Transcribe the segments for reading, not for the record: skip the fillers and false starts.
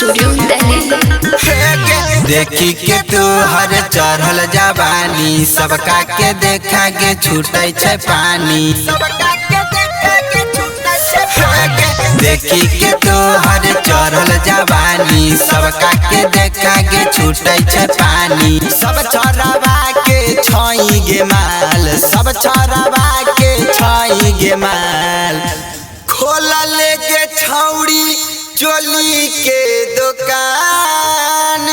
Studio Delhi. देखी के तू हर चढ़ल जवानी सबका के देखा के छूटे छे पानी। देखी के तू हर चढ़ल जवानी सबका के देखा के छूटे छे पानी। सब छोरवा के छई गे माल, सब छोरवा के छई गे माल। खोला लेके छौड़ी चोली के दुकान,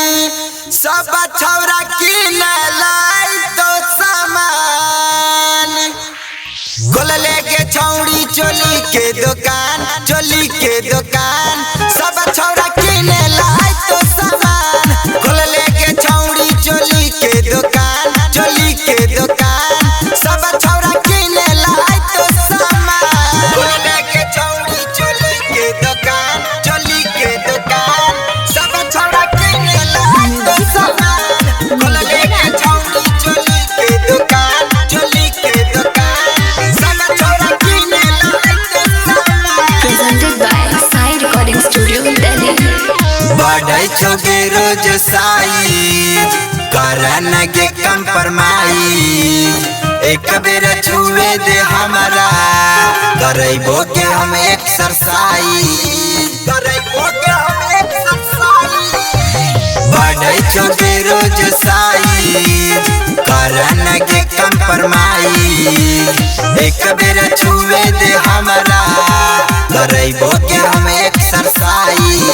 सब छौरा किने लाई तो सामान। खोला लेके छौड़ी चोली के दुकान, चोली के दुकान, सब छौरा किने लाई तो सामान। खोला लेके छौड़ी चोली के दुकान, चोली के दुकान, सब छौरा किने लाई तो सामान। खोला लेके छौड़ी चोली के दुकान, चोली के दुकान, सब छौरा किने लाई तो सामान। खोला लेके छौड़ी चोली के दुकान, चोली के दुकान, सब छौरा किने लाई तो सामान। Presented by Sai Recording Studio Delhi। बढ़ै छोगे रोज साइज करन के कंप्रोमाइज। एक बेर छुए दे हमरा करैबो के हम एक्सरसाइज, करैबो के हम एक्सरसाइज। बढ़ै छोगे रोज साइज करन के कंप्रोमाइज। एक बेर छुए दे हमरा करैबो के हम एक्सरसाइज।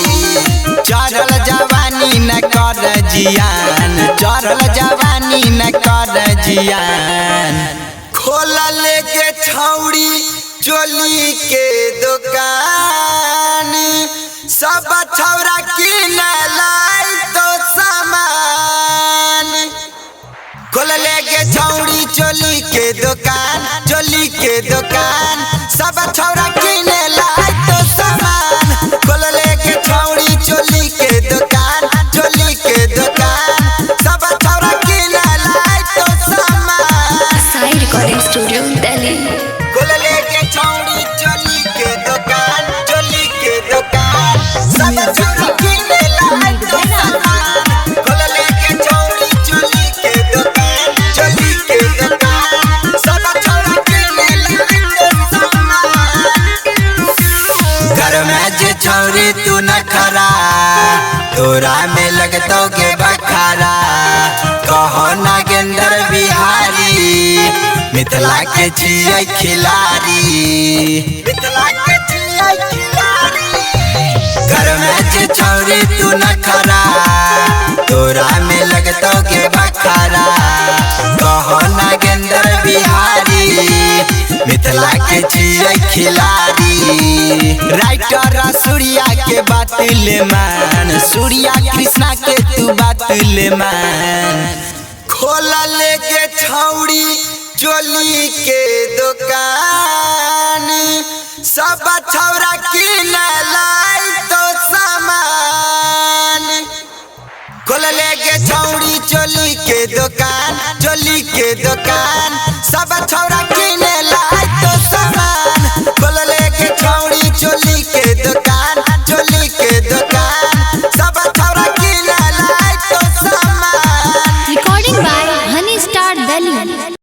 चढ़ल जवानी न कर जियान, चढ़ल जवानी न कर जियान। खोला लेके छौड़ी चोली के दुकान, सब छौरा किने लाई तो सामान। खोला लेके छौड़ी चोली के दुकान, चोली के दुकान, सब छौरा किने लाई तो सामान। खोला लेके छौड़ी चोली के दुकान, चोली के दुकान, सब छौरा किने लाई तो सामान। Sai Recording Studio Delhi। खोला लेके छौड़ी चोली के दुकान, चोली के दुकान, सब छौरा किने लाई तो सामान। खोला लेके छौड़ी चोली के दुकान, चोली के दुकान, सब छौरा किने लाई तो सामान। घर में जे छौरी तू न खरा, तोरा में लगतो के बखारा। कहो नागेंद्र बिहारी मिथिला के छियै खिलाड़ी, मिथिला के छियै खिलाड़ी। घर में जे छौरी तू न खरा, तोरा में लगतो के बखारा। कहो नागेंद्र बिहारी मिथिला के छियै खिलाड़ी। राइटर सूर्या के बात ले मान, सूर्या कृष्णा के तू बात ले मान। खोला लेके छौड़ी चोली के दुकान, सब छौरा किने लाई तो सामान। खोला लेके छौड़ी चोली के दुकान, चोली के दुकान, सब छौरा